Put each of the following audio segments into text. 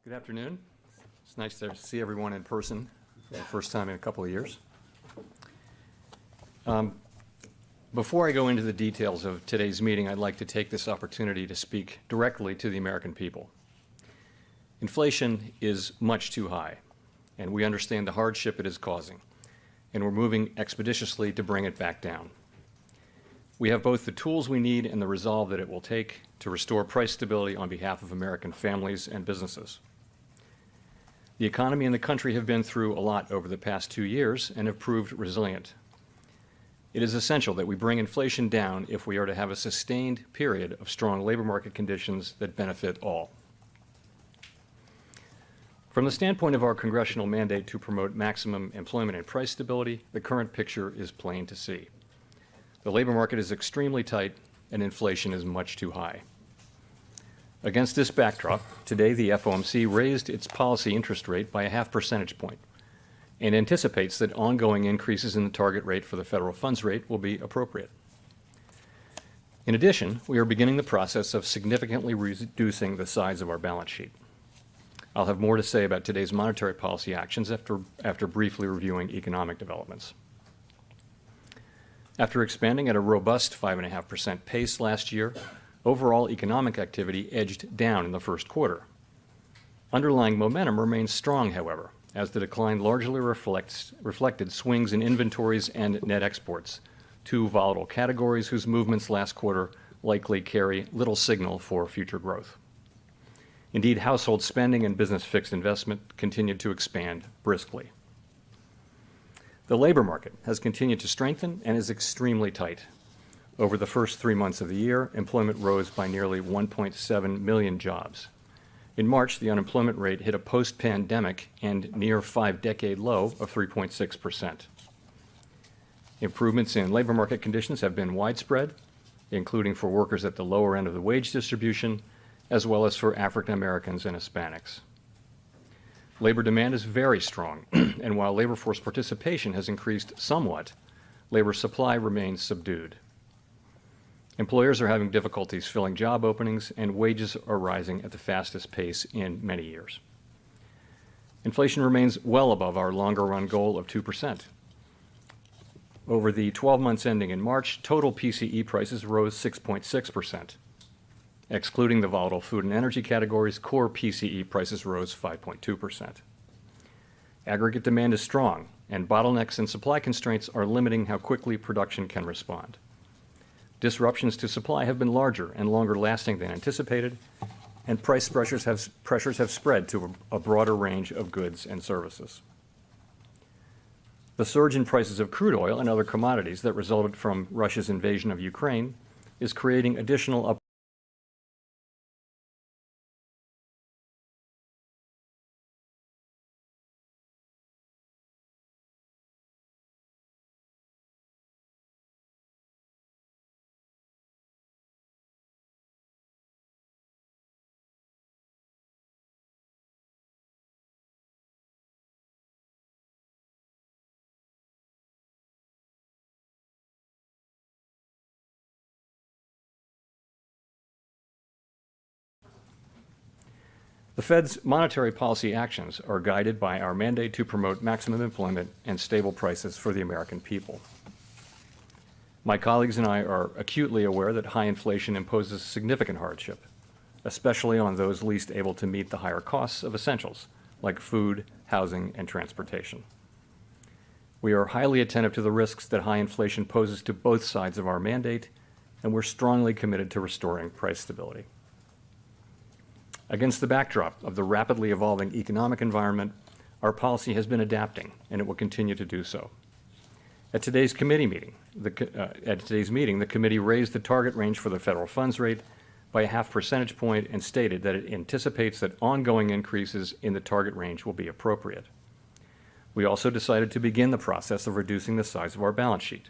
Good afternoon. It's nice to see everyone in person for the first time in a couple of years. Before I go into the details of today's meeting, I'd like to take this opportunity to speak directly to the American people. Inflation is much too high, and we understand the hardship it is causing, and we're moving expeditiously to bring it back down. We have both the tools we need and the resolve that it will take to restore price stability on behalf of American families and businesses. The economy and the country have been through a lot over the past 2 years and have proved resilient. It is essential that we bring inflation down if we are to have a sustained period of strong labor market conditions that benefit all. From the standpoint of our congressional mandate to promote maximum employment and price stability, the current picture is plain to see. The labor market is extremely tight and inflation is much too high. Against this backdrop, today the FOMC raised its policy interest rate by a half percentage point and anticipates that ongoing increases in the target rate for the federal funds rate will be appropriate. In addition, we are beginning the process of significantly reducing the size of our balance sheet. I'll have more to say about today's monetary policy actions after briefly reviewing economic developments. After expanding at a robust 5.5% pace last year, overall economic activity edged down in the first quarter. Underlying momentum remains strong, however, as the decline largely reflected swings in inventories and net exports, two volatile categories whose movements last quarter likely carry little signal for future growth. Indeed, household spending and business fixed investment continued to expand briskly. The labor market has continued to strengthen and is extremely tight. Over the first 3 months of the year, employment rose by nearly 1.7 million jobs. In March, the unemployment rate hit a post-pandemic and near 5-decade low of 3.6%. Improvements in labor market conditions have been widespread, including for workers at the lower end of the wage distribution, as well as for African Americans and Hispanics. Labor demand is very strong, and while labor force participation has increased somewhat, labor supply remains subdued. Employers are having difficulties filling job openings, and wages are rising at the fastest pace in many years. Inflation remains well above our longer-run goal of 2%. Over the 12 months ending in March, total PCE prices rose 6.6%. Excluding the volatile food and energy categories, core PCE prices rose 5.2%. Aggregate demand is strong, and bottlenecks and supply constraints are limiting how quickly production can respond. Disruptions to supply have been larger and longer lasting than anticipated, and price pressures have spread to a broader range of goods and services. The surge in prices of crude oil and other commodities that resulted from Russia's invasion of Ukraine is creating additional The Fed's monetary policy actions are guided by our mandate to promote maximum employment and stable prices for the American people. My colleagues and I are acutely aware that high inflation imposes significant hardship, especially on those least able to meet the higher costs of essentials like food, housing, and transportation. We are highly attentive to the risks that high inflation poses to both sides of our mandate, and we're strongly committed to restoring price stability. Against the backdrop of the rapidly evolving economic environment, our policy has been adapting, and it will continue to do so. At today's meeting, the committee raised the target range for the federal funds rate by a half percentage point and stated that it anticipates that ongoing increases in the target range will be appropriate. We also decided to begin the process of reducing the size of our balance sheet,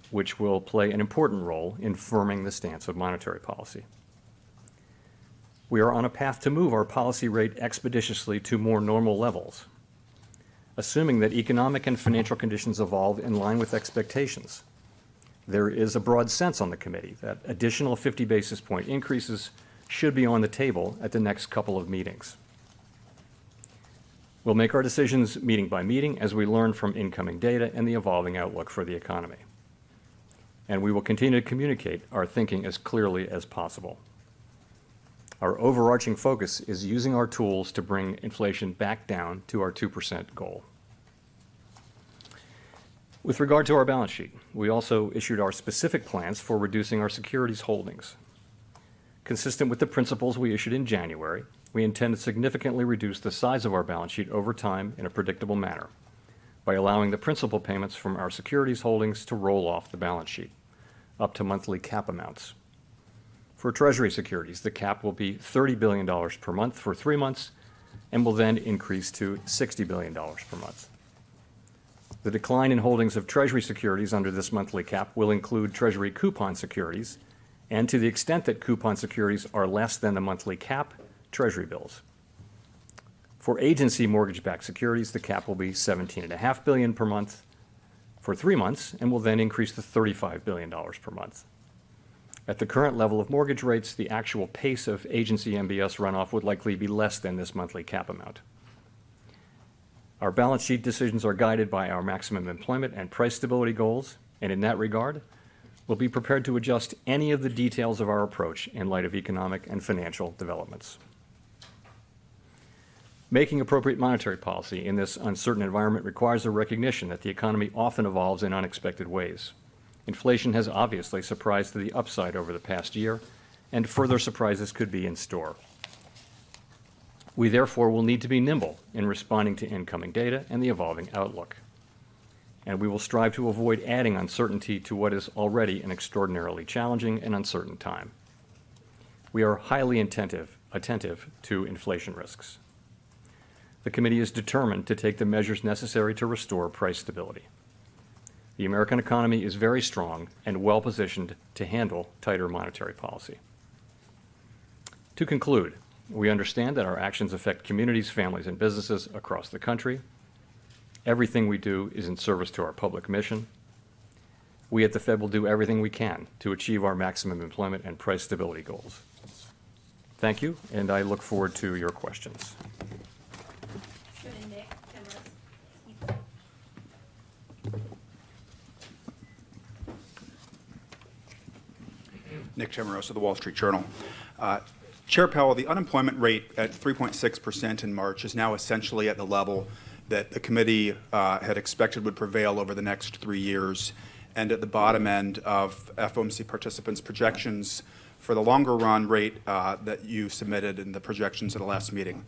which will play an important role in firming the stance of monetary policy. We are on a path to move our policy rate expeditiously to more normal levels, assuming that economic and financial conditions evolve in line with expectations. There is a broad sense on the committee that additional 50 basis point increases should be on the table at the next couple of meetings. We'll make our decisions meeting by meeting as we learn from incoming data and the evolving outlook for the economy. And we will continue to communicate our thinking as clearly as possible. Our overarching focus is using our tools to bring inflation back down to our 2% goal. With regard to our balance sheet, we also issued our specific plans for reducing our securities holdings. Consistent with the principles we issued in January, we intend to significantly reduce the size of our balance sheet over time in a predictable manner by allowing the principal payments from our securities holdings to roll off the balance sheet, up to monthly cap amounts. For Treasury securities, the cap will be $30 billion per month for 3 months and will then increase to $60 billion per month. The decline in holdings of Treasury securities under this monthly cap will include Treasury coupon securities, and to the extent that coupon securities are less than the monthly cap, Treasury bills. For agency mortgage-backed securities, the cap will be $17.5 billion per month for 3 months and will then increase to $35 billion per month. At the current level of mortgage rates, the actual pace of agency MBS runoff would likely be less than this monthly cap amount. Our balance sheet decisions are guided by our maximum employment and price stability goals, and in that regard, we'll be prepared to adjust any of the details of our approach in light of economic and financial developments. Making appropriate monetary policy in this uncertain environment requires a recognition that the economy often evolves in unexpected ways. Inflation has obviously surprised to the upside over the past year, and further surprises could be in store. We therefore will need to be nimble in responding to incoming data and the evolving outlook. And we will strive to avoid adding uncertainty to what is already an extraordinarily challenging and uncertain time. We are highly attentive to inflation risks. The committee is determined to take the measures necessary to restore price stability. The American economy is very strong and well-positioned to handle tighter monetary policy. To conclude, we understand that our actions affect communities, families, and businesses across the country. Everything we do is in service to our public mission. We at the Fed will do everything we can to achieve our maximum employment and price stability goals. Thank you, and I look forward to your questions. Nick Timmeros of the Wall Street Journal. Chair Powell, the unemployment rate at 3.6% in March is now essentially at the level that the committee had expected would prevail over the next 3 years, and at the bottom end of FOMC participants' projections for the longer run rate that you submitted in the projections at the last meeting.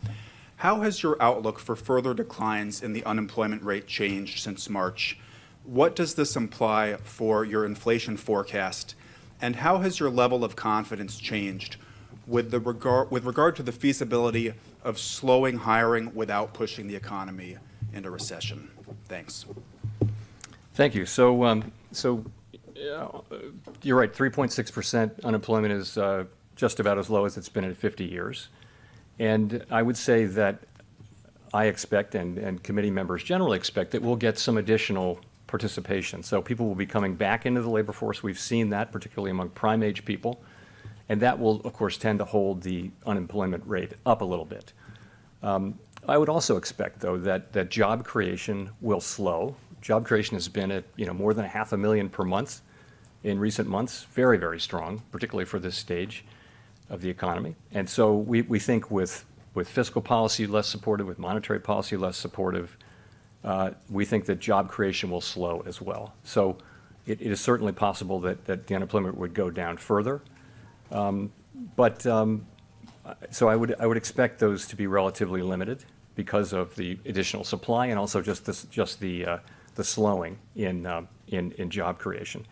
How has your outlook for further declines in the unemployment rate changed since March? What does this imply for your inflation forecast? And how has your level of confidence changed with regard to the feasibility of slowing hiring without pushing the economy into recession? Thanks. Thank you. So you're right, 3.6% unemployment is just about as low as it's been in 50 years. And I would say that I expect, and committee members generally expect, that we'll get some additional participation. So people will be coming back into the labor force. We've seen that, particularly among prime age people. And that will, of course, tend to hold the unemployment rate up a little bit. I would also expect, though, that job creation will slow. Job creation has been at more than 500,000 per month in recent months, very, very strong, particularly for this stage of the economy. And so we think with fiscal policy less supportive, with monetary policy less supportive, we think that job creation will slow as well. So it is certainly possible that the unemployment would go down further. So I would expect those to be relatively limited because of the additional supply and also just the slowing in job creation.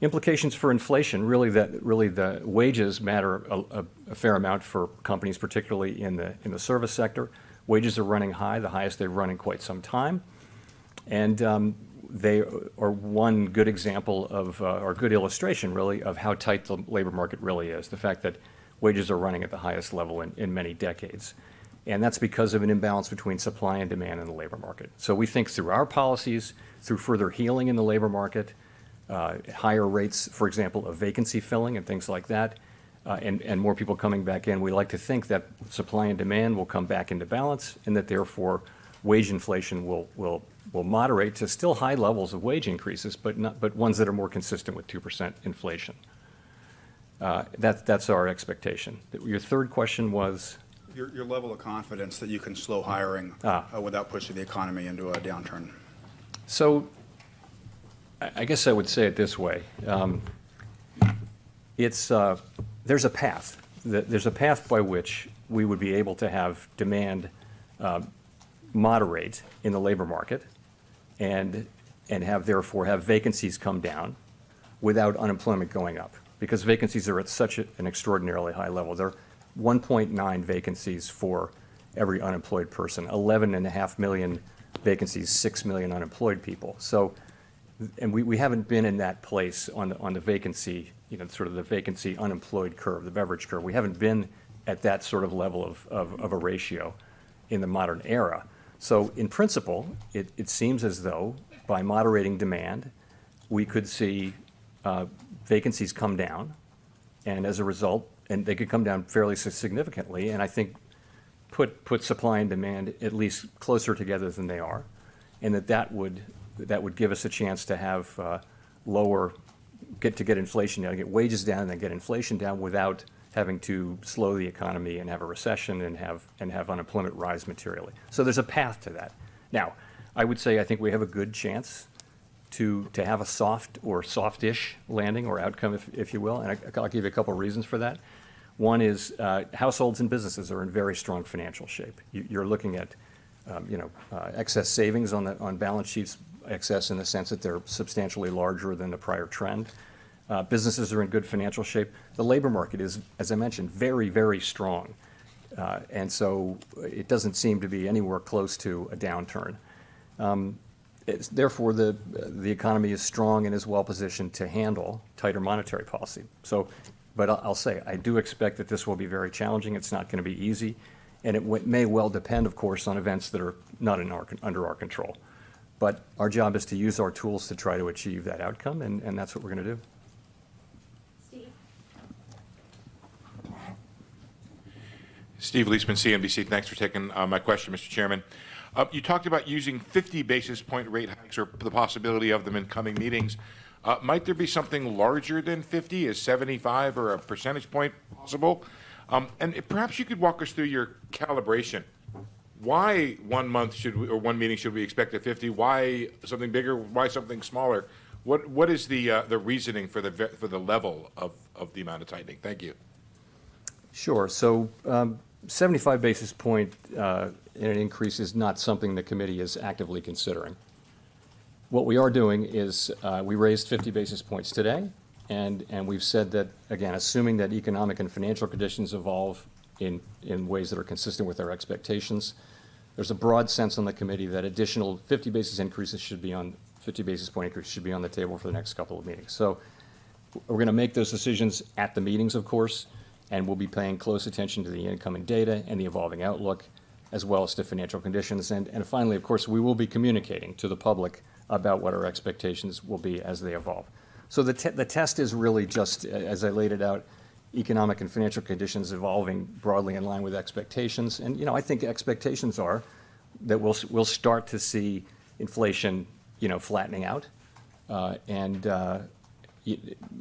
Implications for inflation, really the wages matter a fair amount for companies, particularly in the service sector. Wages are running high, the highest they've run in quite some time, and they are one good example of, or good illustration, really, of how tight the labor market really is. The fact that wages are running at the highest level in many decades. And that's because of an imbalance between supply and demand in the labor market. So we think through our policies, through further healing in the labor market, higher rates, for example, of vacancy filling and things like that, and more people coming back in, we like to think that supply and demand will come back into balance and that therefore wage inflation will moderate to still high levels of wage increases, but ones that are more consistent with 2% inflation. That's our expectation. Your third question was? Your level of confidence that you can slow hiring without pushing the economy into a downturn. So I guess I would say it this way. There's a path. There's a path by which we would be able to have demand moderate in the labor market and therefore have vacancies come down without unemployment going up, because vacancies are at such an extraordinarily high level. They're 1.9 vacancies for every unemployed person, 11.5 million vacancies, 6 million unemployed people. So, and we haven't been in that place on the vacancy, sort of the vacancy unemployed curve, the Beveridge curve. We haven't been at that sort of level of a ratio in the modern era. So in principle, it seems as though by moderating demand, we could see vacancies come down, and as a result, and they could come down fairly significantly, and I think put supply and demand at least closer together than they are, and that would give us a chance to have get inflation down, get wages down, and then get inflation down without having to slow the economy and have a recession and have unemployment rise materially. So there's a path to that. Now, I would say I think we have a good chance to have a soft or softish landing or outcome, if you will, and I'll give you a couple of reasons for that. One is households and businesses are in very strong financial shape. You're looking at excess savings on balance sheets, excess in the sense that they're substantially larger than the prior trend. Businesses are in good financial shape. The labor market is, as I mentioned, very, very strong. And so it doesn't seem to be anywhere close to a downturn. Therefore, the economy is strong and is well positioned to handle tighter monetary policy. So, but I'll say, I do expect that this will be very challenging. It's not going to be easy. And it may well depend, of course, on events that are not under our control. But our job is to use our tools to try to achieve that outcome, and that's what we're going to do. Steve Leisman, CNBC. Thanks for taking my question, Mr. Chairman. You talked about using 50 basis point rate hikes or the possibility of them in coming meetings. Might there be something larger than 50? Is 75 or a percentage point possible? And perhaps you could walk us through your calibration. Why 1 month or one meeting should we expect at 50? Why something bigger? Why something smaller? What is the reasoning for the level of the amount of tightening? Thank you. Sure. So 75 basis point in an increase is not something the committee is actively considering. What we are doing is we raised 50 basis points today, and we've said that, again, assuming that economic and financial conditions evolve in ways that are consistent with our expectations, there's a broad sense on the committee that additional 50 basis point increases should be on the table for the next couple of meetings. So we're going to make those decisions at the meetings, of course, and we'll be paying close attention to the incoming data and the evolving outlook, as well as to financial conditions. And finally, of course, we will be communicating to the public about what our expectations will be as they evolve. So the test is really just, as I laid it out, economic and financial conditions evolving broadly in line with expectations. And I think expectations are that we'll start to see inflation, flattening out, and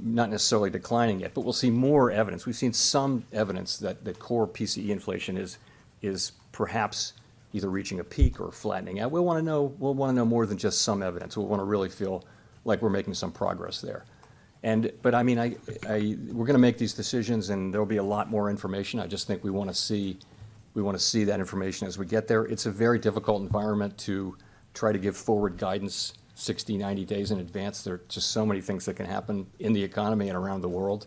not necessarily declining yet, but we'll see more evidence. We've seen some evidence that core PCE inflation is perhaps either reaching a peak or flattening out. We'll want to know more than just some evidence. We'll want to really feel like we're making some progress there. But I mean, we're going to make these decisions, and there'll be a lot more information. I just think we want to see that information as we get there. It's a very difficult environment to try to give forward guidance 60, 90 days in advance. There are just so many things that can happen in the economy and around the world.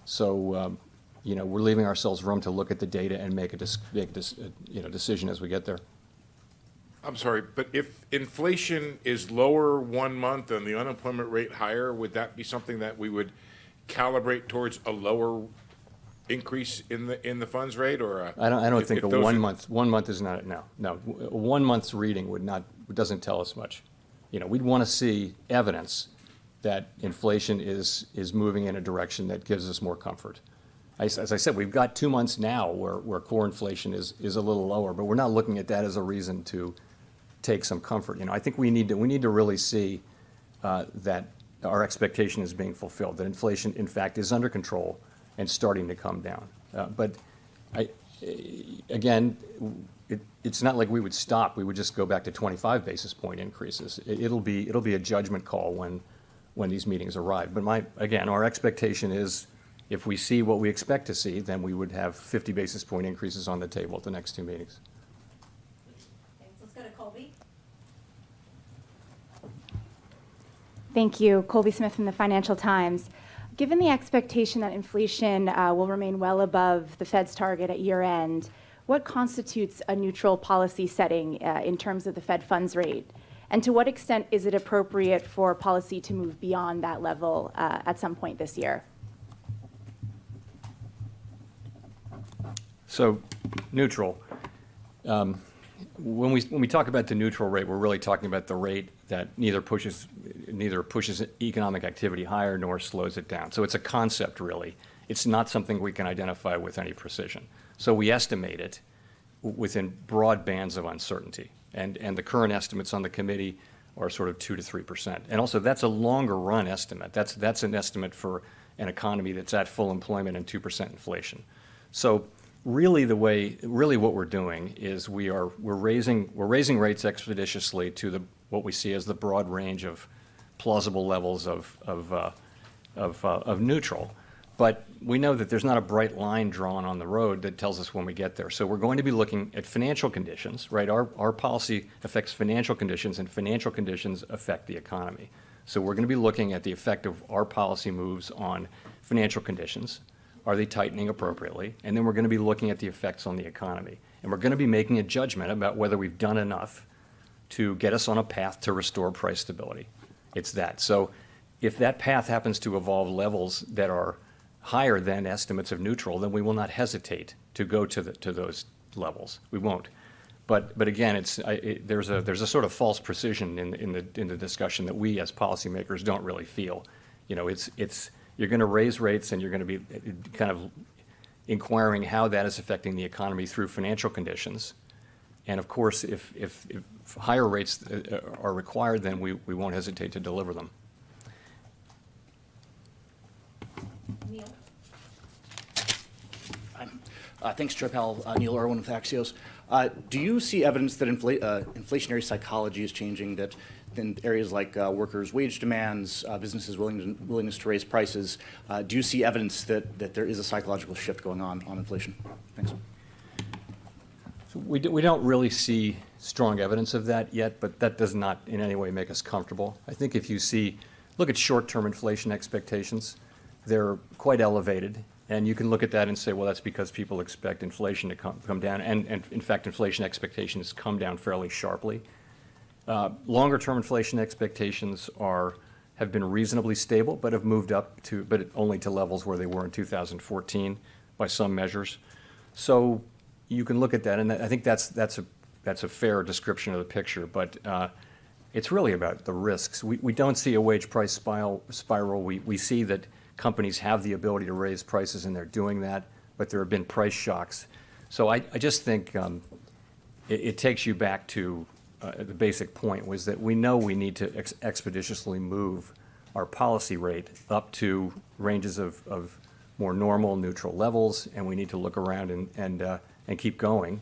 So, we're leaving ourselves room to look at the data and make a decision as we get there. I'm sorry, but if inflation is lower 1 month and the unemployment rate higher, would that be something that we would calibrate towards a lower increase in the funds rate, or I don't think 1 month is not no 1 month's reading doesn't tell us much. We'd want to see evidence that inflation is moving in a direction that gives us more comfort. As I said, we've got 2 months now where core inflation is a little lower, but we're not looking at that as a reason to take some comfort. I think we need to really see that our expectation is being fulfilled, that inflation, in fact, is under control and starting to come down. But again, it's not like we would stop. We would just go back to 25 basis point increases. It'll be a judgment call when these meetings arrive. But again, our expectation is if we see what we expect to see, then we would have 50 basis point increases on the table at the next two meetings. Thanks. Let's go to Colby. Thank you. Colby Smith from the Financial Times. Given the expectation that inflation will remain well above the Fed's target at year end, what constitutes a neutral policy setting in terms of the Fed funds rate? And to what extent is it appropriate for policy to move beyond that level at some point this year? So, neutral. When we talk about the neutral rate, we're really talking about the rate that neither pushes economic activity higher nor slows it down. So it's a concept, really. It's not something we can identify with any precision. So we estimate it within broad bands of uncertainty. And the current estimates on the committee are sort of 2 to 3%. And also, that's a longer run estimate. That's an estimate for an economy that's at full employment and 2% inflation. So really what we're doing is we're raising rates expeditiously to what we see as the broad range of plausible levels of neutral. But we know that there's not a bright line drawn on the road that tells us when we get there. So we're going to be looking at financial conditions, right? Our policy affects financial conditions, and financial conditions affect the economy. So we're going to be looking at the effect of our policy moves on financial conditions. Are they tightening appropriately? And then we're going to be looking at the effects on the economy. And we're going to be making a judgment about whether we've done enough to get us on a path to restore price stability. It's that. So if that path happens to evolve levels that are higher than estimates of neutral, then we will not hesitate to go to those levels. We won't. But again, there's a sort of false precision in the discussion that we as policymakers don't really feel. You're going to raise rates, and you're going to be kind of inquiring how that is affecting the economy through financial conditions. And of course, if higher rates are required, then we won't hesitate to deliver them. Neil. Thanks, Chair Powell. Neil Irwin with Axios. Do you see evidence that inflationary psychology is changing, that in areas like workers' wage demands, businesses' willingness to raise prices, do you see evidence that there is a psychological shift going on inflation? Thanks. So we don't really see strong evidence of that yet, but that does not in any way make us comfortable. I think if you look at short-term inflation expectations, they're quite elevated. And you can look at that and say, well, that's because people expect inflation to come down. And in fact, inflation expectations come down fairly sharply. Longer-term inflation expectations have been reasonably stable, but have moved up but only to levels where they were in 2014 by some measures. So you can look at that, and I think that's a fair description of the picture. But it's really about the risks. We don't see a wage price spiral. We see that companies have the ability to raise prices, and they're doing that, but there have been price shocks. So I just think it takes you back to the basic point was that we know we need to expeditiously move our policy rate up to ranges of more normal, neutral levels, and we need to look around and keep going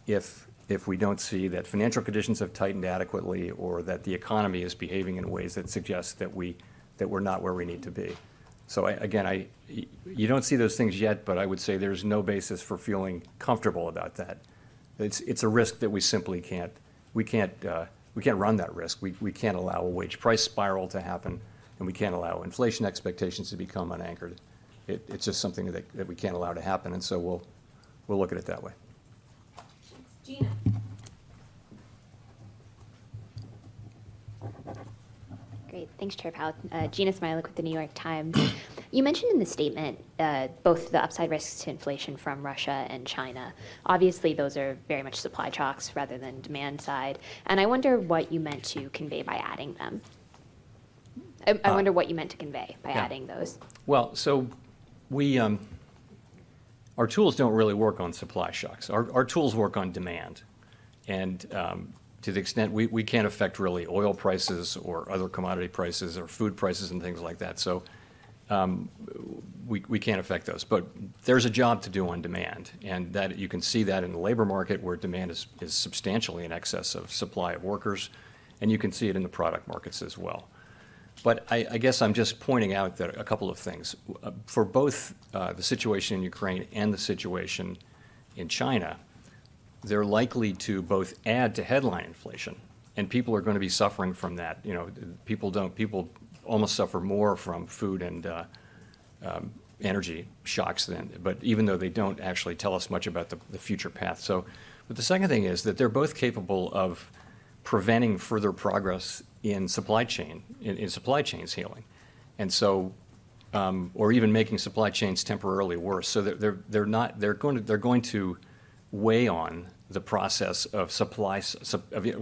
if we don't see that financial conditions have tightened adequately, or that the economy is behaving in ways that suggest that we're not where we need to be. So you don't see those things yet, but I would say there's no basis for feeling comfortable about that. It's a risk that we simply can't. We can't run that risk. We can't allow a wage price spiral to happen, and we can't allow inflation expectations to become unanchored. It's just something that we can't allow to happen, and so we'll look at it that way. Gina. Great. Thanks, Chair Powell. Gina Smilik with the New York Times. You mentioned in the statement both the upside risks to inflation from Russia and China. Obviously, those are very much supply shocks rather than demand side. And I wonder what you meant to convey by adding them. I wonder what you meant to convey by adding those. Well, so our tools don't really work on supply shocks. Our tools work on demand. And to the extent we can't affect really oil prices or other commodity prices or food prices and things like that. So we can't affect those. But there's a job to do on demand, and that you can see that in the labor market where demand is substantially in excess of supply of workers, and you can see it in the product markets as well. But I guess I'm just pointing out that a couple of things. For both the situation in Ukraine and the situation in China, they're likely to both add to headline inflation, and people are going to be suffering from that. You know, people almost suffer more from food and energy shocks but even though they don't actually tell us much about the future path. So, but the second thing is that they're both capable of preventing further progress in supply chains healing, and so, or even making supply chains temporarily worse. So they're going to weigh on the process of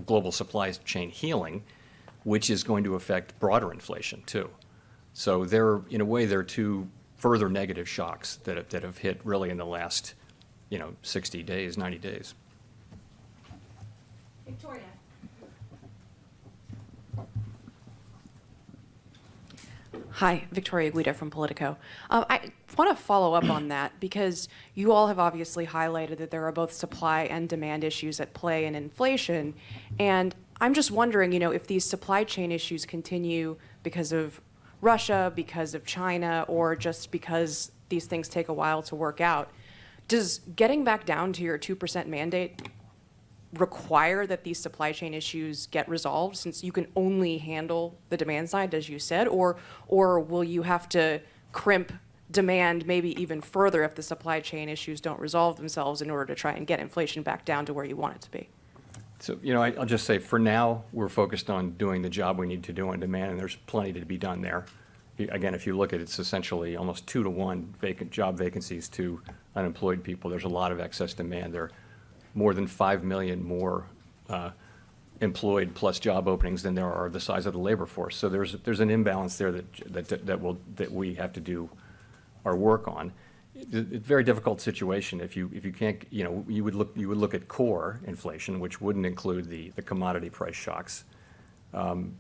global supply chain healing, which is going to affect broader inflation too. So in a way, they're two further negative shocks that have hit really in the last, 60 days, 90 days. Victoria. Hi, Victoria Guida from Politico. I want to follow up on that because you all have obviously highlighted that there are both supply and demand issues at play in inflation. And I'm just wondering, if these supply chain issues continue because of Russia, because of China, or just because these things take a while to work out, does getting back down to your 2% mandate require that these supply chain issues get resolved, since you can only handle the demand side, as you said, or will you have to crimp demand maybe even further if the supply chain issues don't resolve themselves in order to try and get inflation back down to where you want it to be? So, I'll just say for now, we're focused on doing the job we need to do on demand, and there's plenty to be done there. Again, if you look at it, it's essentially almost 2-to-1 job vacancies to unemployed people. There's a lot of excess demand. There are more than 5 million more employed plus job openings than there are the size of the labor force. So there's an imbalance there that we have to do our work on. It's a very difficult situation if you can't, you would look at core inflation, which wouldn't include the commodity price shocks, and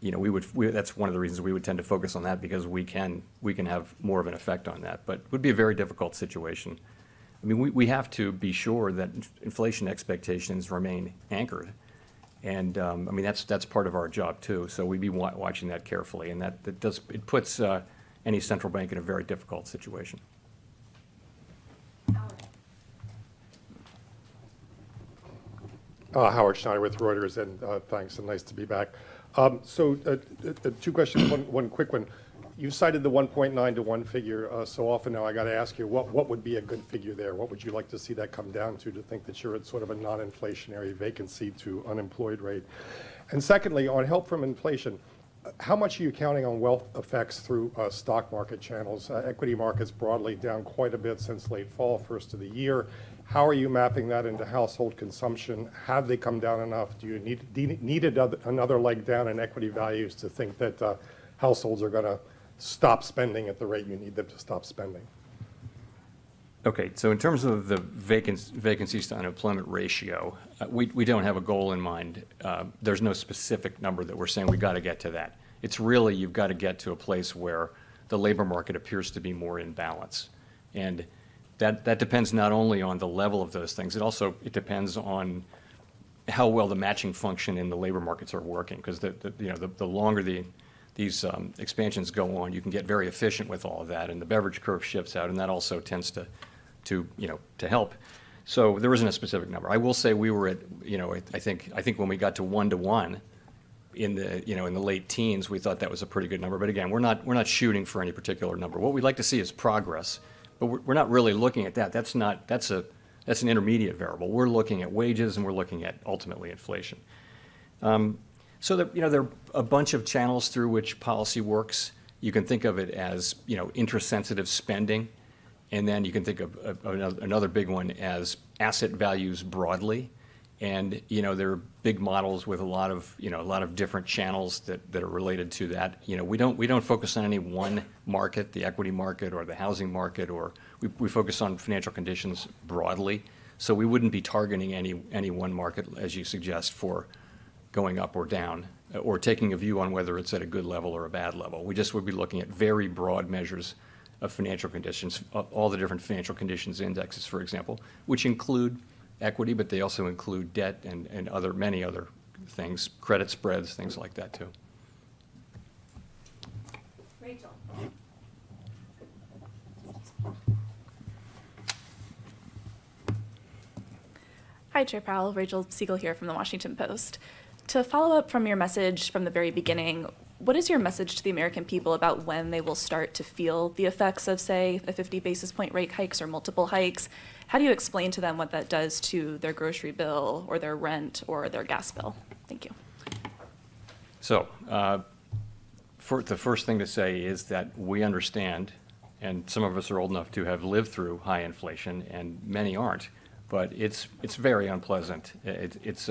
that's one of the reasons we would tend to focus on that, because we can have more of an effect on that. But it would be a very difficult situation. I mean, we have to be sure that inflation expectations remain anchored, and that's part of our job too. So we'd be watching that carefully, and it puts any central bank in a very difficult situation. Howard Schneider with Reuters, and thanks, and nice to be back. Two questions, one quick one. You cited the 1.9 to 1 figure so often now. I got to ask you, what would be a good figure there? What would you like to see that come down to think that you're at sort of a non-inflationary vacancy to unemployed rate? And secondly, on help from inflation, how much are you counting on wealth effects through stock market channels? Equity markets broadly down quite a bit since late fall, first of the year. How are you mapping that into household consumption? Have they come down enough? Do you need another leg down in equity values to think that households are going to stop spending at the rate you need them to stop spending? Okay, so in terms of the vacancies to unemployment ratio, we don't have a goal in mind. There's no specific number that we're saying we got to get to that. It's really, you've got to get to a place where the labor market appears to be more in balance. And that depends not only on the level of those things, it depends on how well the matching function in the labor markets are working, because the longer these expansions go on, you can get very efficient with all of that, and the Beveridge curve shifts out, and that also tends to help. So there isn't a specific number. I will say we were at, I think when we got to 1-to-1 in the late teens, we thought that was a pretty good number. But again, we're not shooting for any particular number. What we'd like to see is progress, but we're not really looking at that. That's an intermediate variable. We're looking at wages, and we're looking at ultimately inflation. So there are a bunch of channels through which policy works. You can think of it as interest-sensitive spending, and then you can think of another big one as asset values broadly. And there are big models with a lot of different channels that are related to that. We don't focus on any one market, the equity market or the housing market, or we focus on financial conditions broadly. So we wouldn't be targeting any one market, as you suggest, for going up or down, or taking a view on whether it's at a good level or a bad level. We just would be looking at very broad measures of financial conditions, all the different financial conditions indexes, for example, which include equity, but they also include debt and many other things, credit spreads, things like that too. Rachel. Hi, Chair Powell. Rachel Siegel here from the Washington Post. To follow up from your message from the very beginning, what is your message to the American people about when they will start to feel the effects of, say, a 50 basis point rate hikes or multiple hikes? How do you explain to them what that does to their grocery bill or their rent or their gas bill? Thank you. So, the first thing to say is that we understand, and some of us are old enough to have lived through high inflation, and many aren't, but it's very unpleasant. It's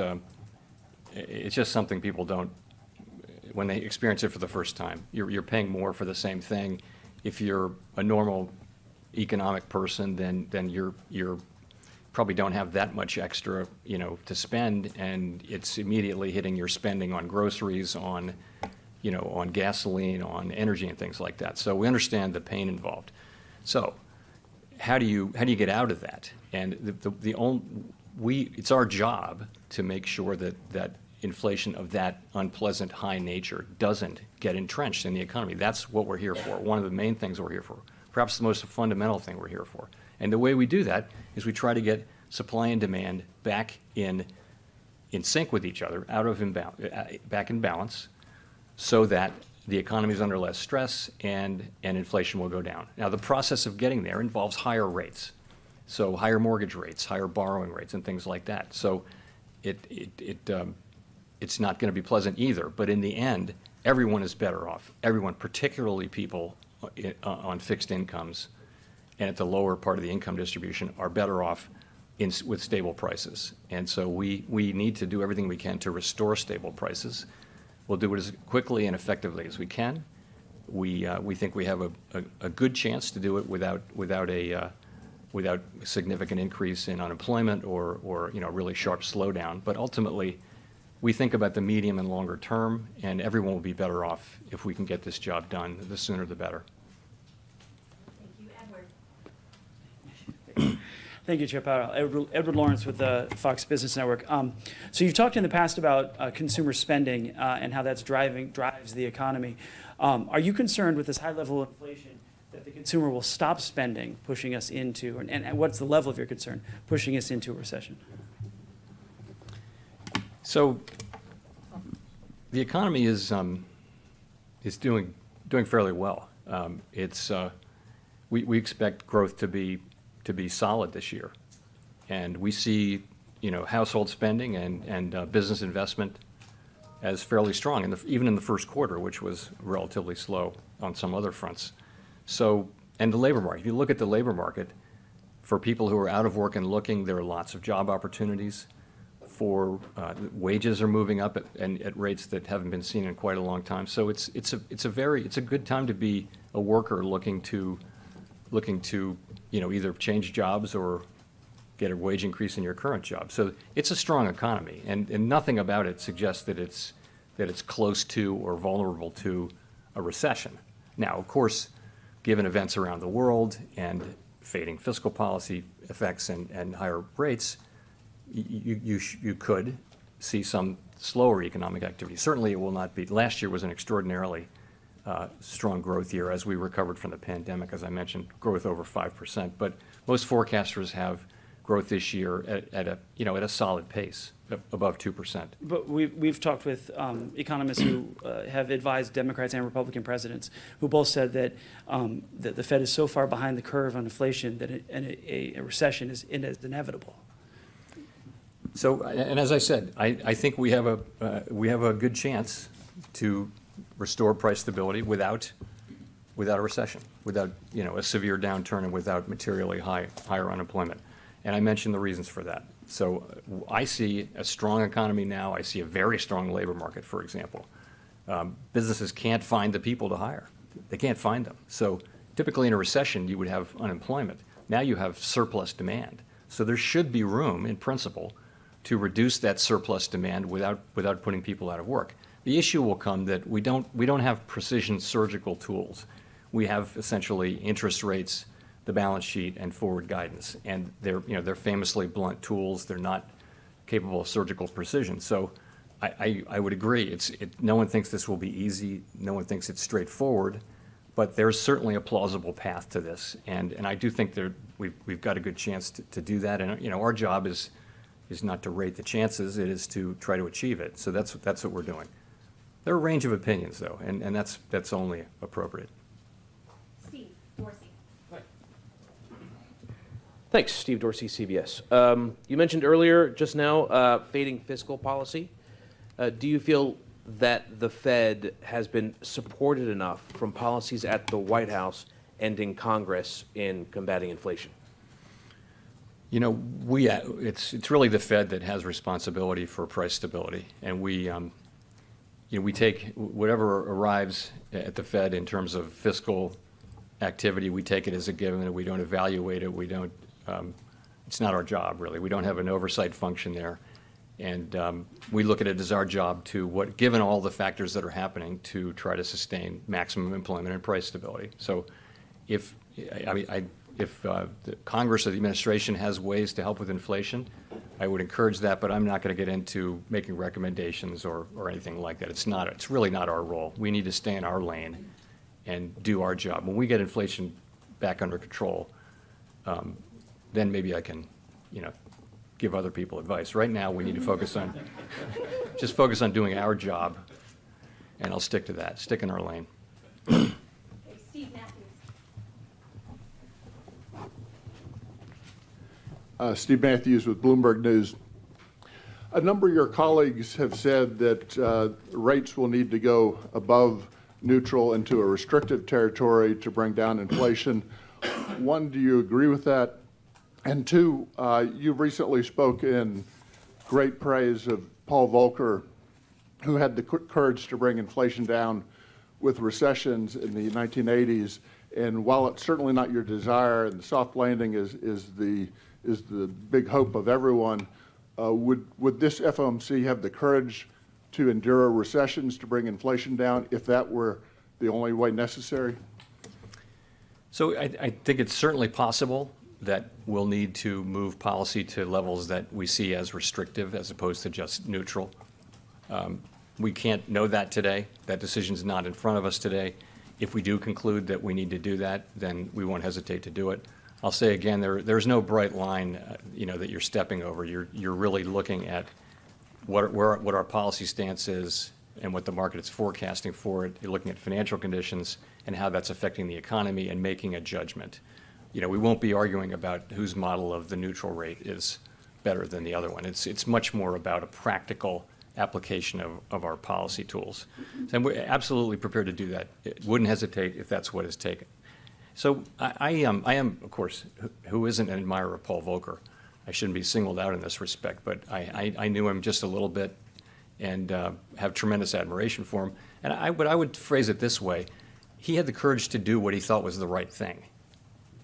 just something people don't, when they experience it for the first time. You're paying more for the same thing. If you're a normal economic person, then you're probably don't have that much extra, to spend, and it's immediately hitting your spending on groceries, on gasoline, on energy and things like that. So we understand the pain involved. So how do you get out of that? And it's our job to make sure that inflation of that unpleasant high nature doesn't get entrenched in the economy. That's what we're here for. One of the main things we're here for. Perhaps the most fundamental thing we're here for. And the way we do that is we try to get supply and demand back in sync with each other, back in balance, so that the economy is under less stress and inflation will go down. Now, the process of getting there involves higher rates, so higher mortgage rates, higher borrowing rates, and things like that. So it's not going to be pleasant either. But in the end, everyone is better off. Everyone, particularly people on fixed incomes and at the lower part of the income distribution, are better off with stable prices. And so we need to do everything we can to restore stable prices. We'll do it as quickly and effectively as we can. We think we have a good chance to do it without significant increase in unemployment or really sharp slowdown. But ultimately, we think about the medium and longer term, and everyone will be better off if we can get this job done. The sooner, the better. Thank you, Edward. Thank you, Chair Powell. Edward Lawrence with the Fox Business Network. So you've talked in the past about consumer spending and how that's drives the economy. Are you concerned with this high level of inflation that the consumer will stop spending, pushing us into, and what's the level of your concern, pushing us into a recession? So the economy is doing fairly well. We expect growth to be solid this year, and we see household spending and business investment as fairly strong, even in the first quarter, which was relatively slow on some other fronts. So, and the labor market. If you look at the labor market, for people who are out of work and looking, there are lots of job opportunities. For wages are moving up at rates that haven't been seen in quite a long time. So it's a good time to be a worker looking to either change jobs or get a wage increase in your current job. So it's a strong economy, and nothing about it suggests that it's close to or vulnerable to a recession. Now, of course, given events around the world and fading fiscal policy effects and higher rates, you could see some slower economic activity. Certainly it will not be. Last year was an extraordinarily strong growth year as we recovered from the pandemic. As I mentioned, growth over 5%. But most forecasters have growth this year at a solid pace, above 2%. But we've talked with economists who have advised Democrats and Republican presidents who both said that the Fed is so far behind the curve on inflation that a recession is inevitable. So, and as I said, I think we have a good chance to restore price stability without a recession, without a severe downturn, and without materially higher unemployment. And I mentioned the reasons for that. So I see a strong economy now. I see a very strong labor market, for example. Businesses can't find the people to hire. They can't find them. So typically in a recession, you would have unemployment. Now you have surplus demand. So there should be room, in principle, to reduce that surplus demand without putting people out of work. The issue will come that we don't have precision surgical tools. We have essentially interest rates, the balance sheet, and forward guidance, and they're famously blunt tools. They're not capable of surgical precision. So I would agree. No one thinks this will be easy. No one thinks it's straightforward, but there's certainly a plausible path to this, and I do think we've got a good chance to do that. And our job is not to rate the chances. It is to try to achieve it. So that's what we're doing. There are a range of opinions, though, and that's only appropriate. Steve Dorsey. Thanks, Steve Dorsey, CBS. You mentioned earlier just now fading fiscal policy. Do you feel that the Fed has been supported enough from policies at the White House and in Congress in combating inflation? It's really the Fed that has responsibility for price stability, and we take whatever arrives at the Fed in terms of fiscal activity. We take it as a given. We don't evaluate it. We don't. It's not our job, really. We don't have an oversight function there, and we look at it as our job given all the factors that are happening, to try to sustain maximum employment and price stability. So, if the Congress or the administration has ways to help with inflation, I would encourage that, but I'm not going to get into making recommendations or anything like that. It's really not our role. We need to stay in our lane and do our job. When we get inflation back under control, then maybe I can, give other people advice. Right now, we need to focus on doing our job, and I'll stick to that, stick in our lane. Okay, Steve Matthews. Steve Matthews with Bloomberg News. A number of your colleagues have said that rates will need to go above neutral into a restrictive territory to bring down inflation. One, do you agree with that? And two, you recently spoke in great praise of Paul Volcker, who had the courage to bring inflation down with recessions in the 1980s. And while it's certainly not your desire, and the soft landing is the big hope of everyone, would this FOMC have the courage to endure recessions to bring inflation down if that were the only way necessary? So I think it's certainly possible that we'll need to move policy to levels that we see as restrictive as opposed to just neutral. We can't know that today. That decision's not in front of us today. If we do conclude that we need to do that, then we won't hesitate to do it. I'll say again, there's no bright line, that you're stepping over. You're really looking at what our policy stance is and what the market is forecasting for it. You're looking at financial conditions and how that's affecting the economy and making a judgment. We won't be arguing about whose model of the neutral rate is better than the other one. It's much more about a practical application of our policy tools. And we're absolutely prepared to do that. Wouldn't hesitate if that's what is taken. So I am, of course, who isn't an admirer of Paul Volcker? I shouldn't be singled out in this respect, but I knew him just a little bit and have tremendous admiration for him. But I would phrase it this way. He had the courage to do what he thought was the right thing.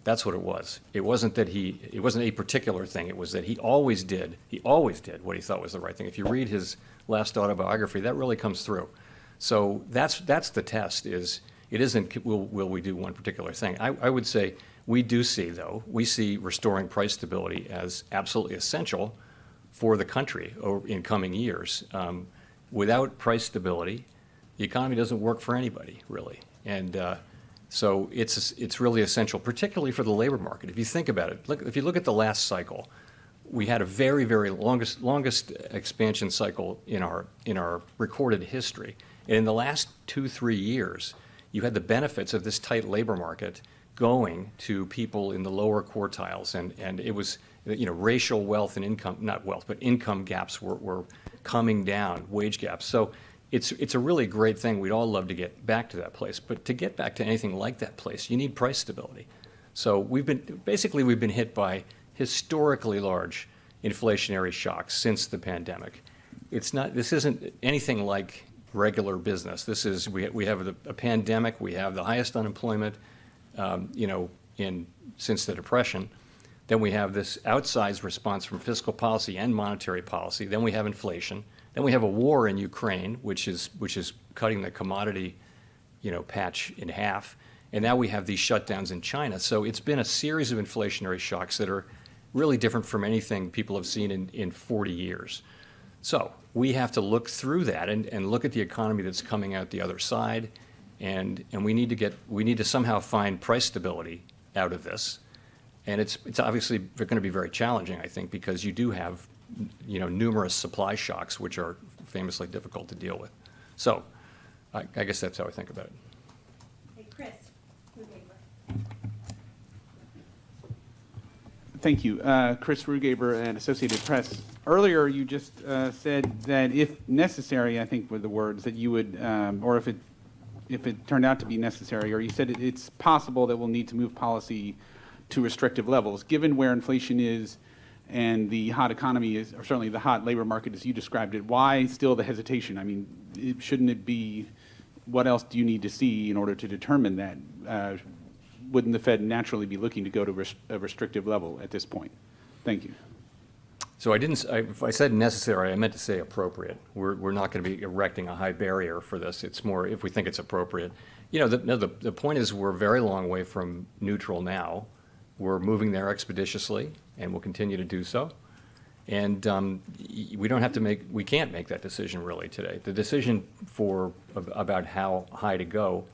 That's what it was. It wasn't a particular thing. It was that he always did what he thought was the right thing. If you read his last autobiography, that really comes through. So that's the test. It isn't will we do one particular thing. I would say we see restoring price stability as absolutely essential for the country in coming years. Without price stability, the economy doesn't work for anybody, really. And so it's really essential, particularly for the labor market. If you think about it, if you look at the last cycle, we had a very, very longest expansion cycle in our recorded history. And in the last 2-3 years, you had the benefits of this tight labor market going to people in the lower quartiles, and it was, racial wealth and income, not wealth, but income gaps were coming down, wage gaps. So it's a really great thing. We'd all love to get back to that place, but to get back to anything like that place, you need price stability. So we've been hit by historically large inflationary shocks since the pandemic. This isn't anything like regular business. We have a pandemic. We have the highest unemployment, since the Depression. Then we have this outsized response from fiscal policy and monetary policy. Then we have inflation. Then we have a war in Ukraine, which is cutting the commodity, patch in half. And now we have these shutdowns in China. So it's been a series of inflationary shocks that are really different from anything people have seen in 40 years. So we have to look through that and look at the economy that's coming out the other side. And we need to somehow find price stability out of this. And it's obviously going to be very challenging, I think, because you do have, numerous supply shocks, which are famously difficult to deal with. So I guess that's how I think about it. Hey, Chris Rugaber. Thank you. Chris Rugaber and Associated Press. Earlier, you just said that if necessary, I think were the words, that you would, or if it turned out to be necessary, or you said it's possible that we'll need to move policy to restrictive levels. Given where inflation is and the hot economy is, or certainly the hot labor market as you described it, why still the hesitation? I mean, shouldn't it be, what else do you need to see in order to determine that? Wouldn't the Fed naturally be looking to go to a restrictive level at this point? Thank you. So if I said necessary, I meant to say appropriate. We're not going to be erecting a high barrier for this. It's more if we think it's appropriate. The point is we're a very long way from neutral now. We're moving there expeditiously, and we'll continue to do so. And we can't make that decision really today. The decision about how high to go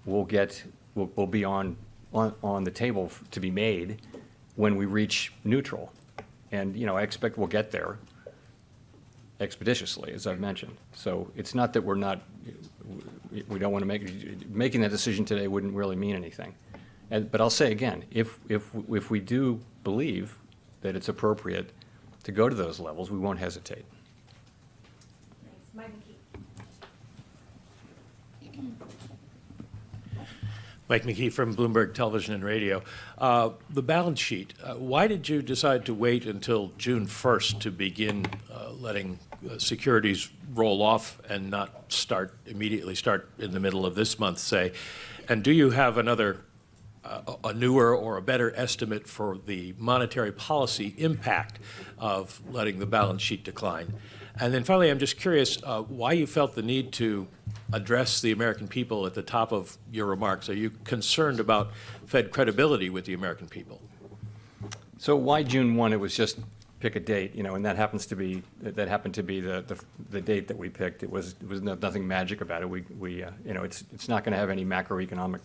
will be on the table to be made when we reach neutral. And I expect we'll get there expeditiously, as I've mentioned. So it's not that we don't want to making that decision today wouldn't really mean anything. But I'll say again, if we do believe that it's appropriate to go to those levels, we won't hesitate. Thanks. Mike McKee. Mike McKee from Bloomberg Television and Radio. The balance sheet, why did you decide to wait until June 1st to begin letting securities roll off and not immediately start in the middle of this month, say? And do you have a newer or a better estimate for the monetary policy impact of letting the balance sheet decline? And then finally, I'm just curious why you felt the need to address the American people at the top of your remarks. Are you concerned about Fed credibility with the American people? So why June 1? It was just pick a date, and that happened to be the date that we picked. It was nothing magic about it. It's not going to have any macroeconomic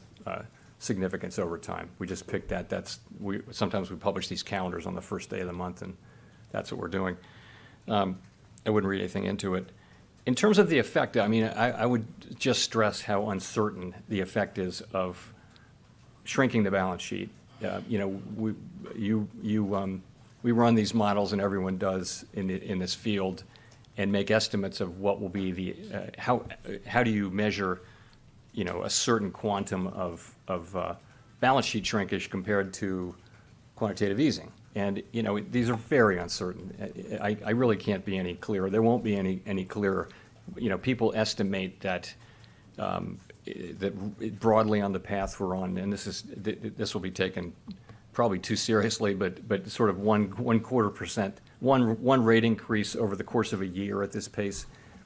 significance over time. We just picked that. Sometimes we publish these calendars on the first day of the month, and that's what we're doing. I wouldn't read anything into it. In terms of the effect, I would just stress how uncertain the effect is of shrinking the balance sheet. We run these models, and everyone does in this field, and make estimates of what will be how do you measure, a certain quantum of balance sheet shrinkage compared to quantitative easing. And, these are very uncertain. I really can't be any clearer. There won't be any clearer. People estimate that broadly on the path we're on, and this will be taken probably too seriously, but sort of 1/4%, one rate increase over the course of a year at this pace.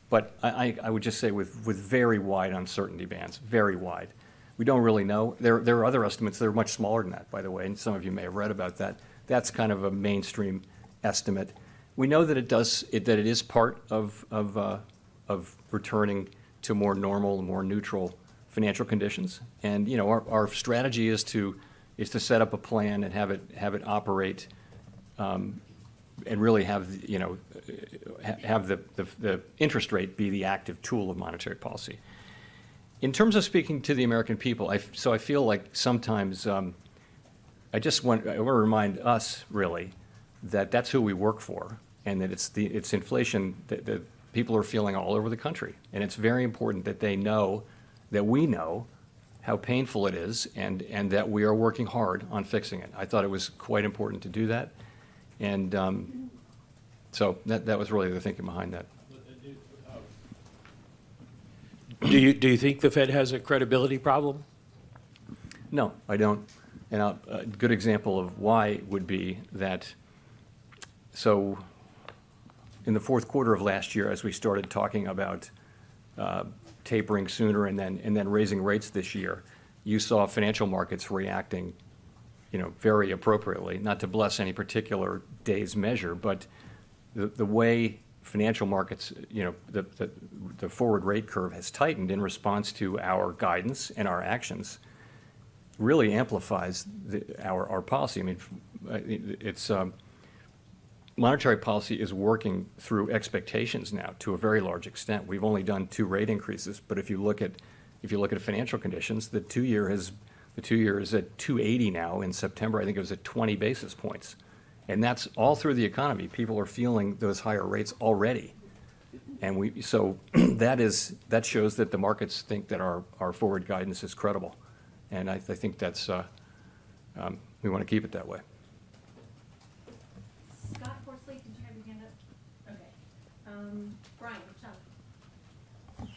But I would just say with very wide uncertainty bands, very wide. We don't really know. There are other estimates that are much smaller than that, by the way, and some of you may have read about that. That's kind of a mainstream estimate. We know that it is part of returning to more normal, more neutral financial conditions. And our strategy is to set up a plan and have it operate, and really have the interest rate be the active tool of monetary policy. In terms of speaking to the American people, I feel like sometimes I want to remind us really that that's who we work for, and that it's inflation that people are feeling all over the country, and it's very important that they know that we know how painful it is, and that we are working hard on fixing it. I thought it was quite important to do that, and so that was really the thinking behind that. Do you think the Fed has a credibility problem? No, I don't. And a good example of why would be that, so in the fourth quarter of last year, as we started talking about tapering sooner and then raising rates this year, you saw financial markets reacting, very appropriately, not to bless any particular day's measure, but the way financial markets, the forward rate curve has tightened in response to our guidance and our actions really amplifies our policy. I mean, it's monetary policy is working through expectations now to a very large extent. We've only done 2 rate increases, but if you look at financial conditions, the 2-year is at 280 now. In September, I think it was at 20 basis points. And that's all through the economy. People are feeling those higher rates already. And so that shows that the markets think that our forward guidance is credible. And I think that's, we want to keep it that way. Scott Horsley, did you have your hand up? Okay. Brian, Chung.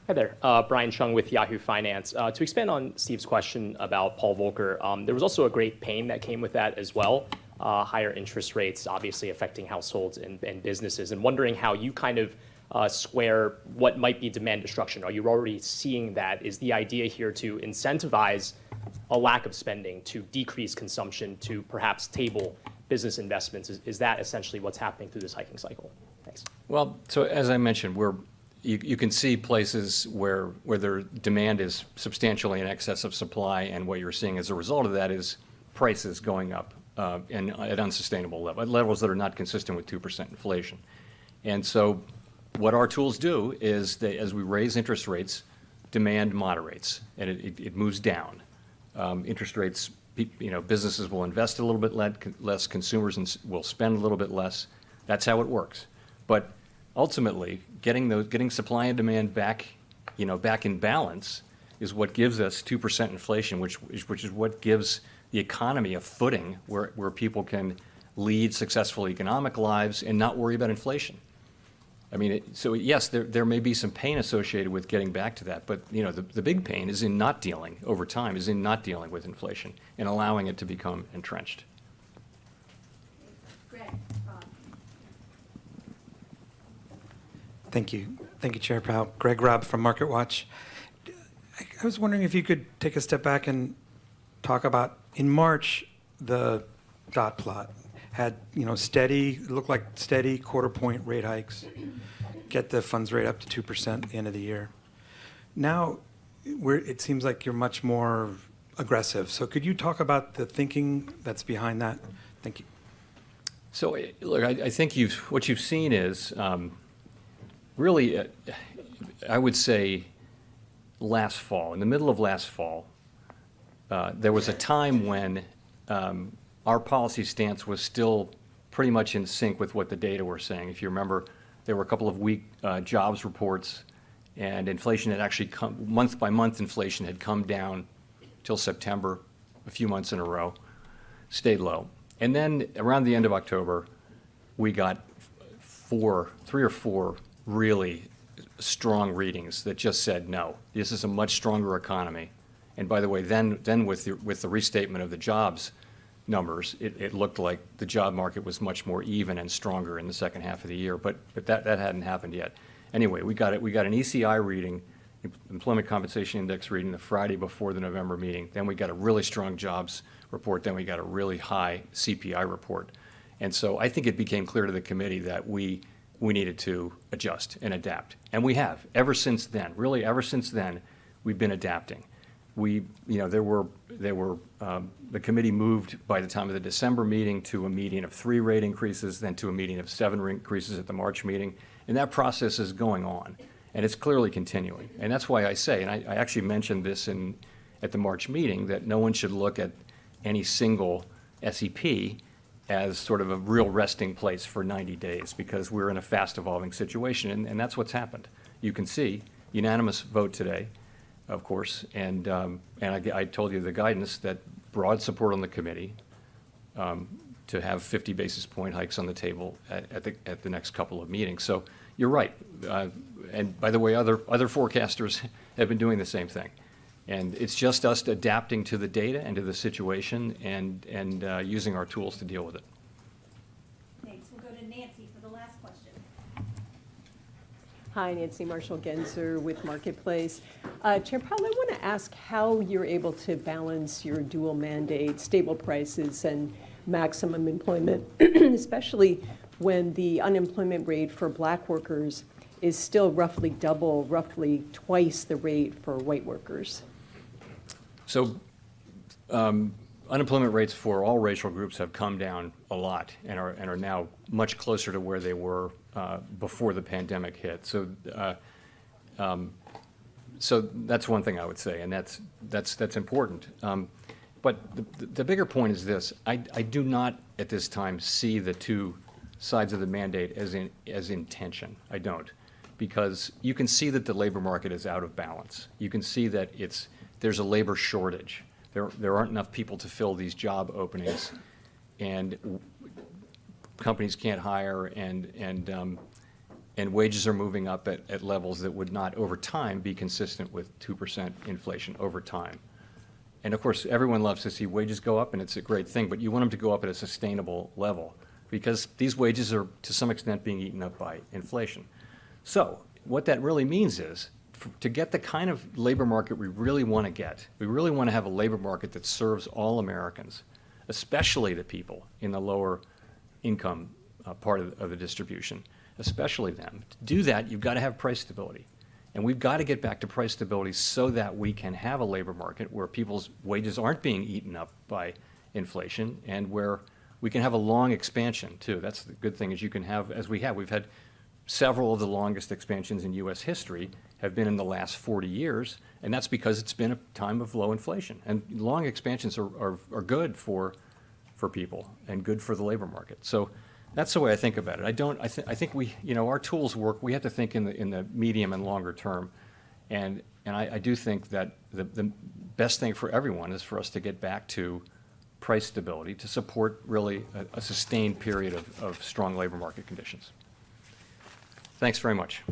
Hi there, Brian Chung with Yahoo Finance. To expand on Steve's question about Paul Volcker, there was also a great pain that came with that as well. Higher interest rates obviously affecting households and businesses, and wondering how you kind of square what might be demand destruction. Are you already seeing that? Is the idea here to incentivize a lack of spending, to decrease consumption, to perhaps table business investments? Is that essentially what's happening through this hiking cycle? Thanks. Well, so as I mentioned, you can see places where their demand is substantially in excess of supply, and what you're seeing as a result of that is prices going up and at unsustainable levels that are not consistent with 2% inflation. And so what our tools do is that as we raise interest rates, demand moderates and it moves down. Interest rates, businesses will invest a little bit less, consumers will spend a little bit less. That's how it works. But ultimately, getting supply and demand back in balance is what gives us 2% inflation, which is what gives the economy a footing where people can lead successful economic lives and not worry about inflation. I mean, so yes, there may be some pain associated with getting back to that, but the big pain is in not dealing over time, is in not dealing with inflation and allowing it to become entrenched. Greg, Rob. Thank you. Thank you, Chair Powell. Greg Robb from MarketWatch. I was wondering if you could take a step back and talk about, in March, the dot plot had, looked like steady quarter-point rate hikes, get the funds rate up to 2% at the end of the year. Now, it seems like you're much more aggressive. So could you talk about the thinking that's behind that? Thank you. So, look, I think what you've seen is really, I would say, last fall, in the middle of last fall, there was a time when our policy stance was still pretty much in sync with what the data were saying. If you remember, there were a couple of weak jobs reports, and inflation had actually month by month, inflation had come down till September, a few months in a row, stayed low. And then around the end of October, we got 3 or 4 really strong readings that just said, no, this is a much stronger economy. And by the way, then with the restatement of the jobs numbers, it looked like the job market was much more even and stronger in the second half of the year, but that hadn't happened yet. Anyway, we got an ECI reading, Employment Compensation Index reading, the Friday before the November meeting. Then we got a really strong jobs report. Then we got a really high CPI report. And so I think it became clear to the committee that we needed to adjust and adapt. And we have. Ever since then, really ever since then, we've been adapting. The committee moved by the time of the December meeting to a meeting of 3 rate increases, then to a meeting of 7 rate increases at the March meeting. And that process is going on, and it's clearly continuing. And that's why I say, and I actually mentioned this at the March meeting, that no one should look at any single SEP as sort of a real resting place for 90 days, because we're in a fast evolving situation, and that's what's happened. You can see unanimous vote today, of course, and I told you the guidance that broad support on the committee to have 50 basis point hikes on the table at the next couple of meetings. So you're right, and by the way, other forecasters have been doing the same thing. And it's just us adapting to the data and to the situation and using our tools to deal with it. Thanks. We'll go to Nancy for the last question. Hi, Nancy Marshall-Genzer with Marketplace. Chair Powell, I want to ask how you're able to balance your dual mandate, stable prices and maximum employment, especially when the unemployment rate for black workers is still roughly double, roughly twice the rate for white workers. So unemployment rates for all racial groups have come down a lot and are now much closer to where they were before the pandemic hit. So that's one thing I would say, and that's important. But the bigger point is this: I do not at this time see the two sides of the mandate as in tension. I don't, because you can see that the labor market is out of balance. You can see that there's a labor shortage. There aren't enough people to fill these job openings, and companies can't hire, and wages are moving up at levels that would not over time be consistent with 2% inflation over time. And of course, everyone loves to see wages go up, and it's a great thing, but you want them to go up at a sustainable level, because these wages are to some extent being eaten up by inflation. So what that really means is, to get the kind of labor market we really want to get, we really want to have a labor market that serves all Americans, especially the people in the lower income part of the distribution, especially them. To do that, you've got to have price stability. And we've got to get back to price stability so that we can have a labor market where people's wages aren't being eaten up by inflation, and where we can have a long expansion too. That's the good thing, is you can have, as we've had several of the longest expansions in U.S. history have been in the last 40 years, and that's because it's been a time of low inflation. And long expansions are good for people and good for the labor market. So that's the way I think about it. I think we, our tools work. We have to think in the medium and longer term, and I do think that the best thing for everyone is for us to get back to price stability to support really a sustained period of strong labor market conditions. Thanks very much.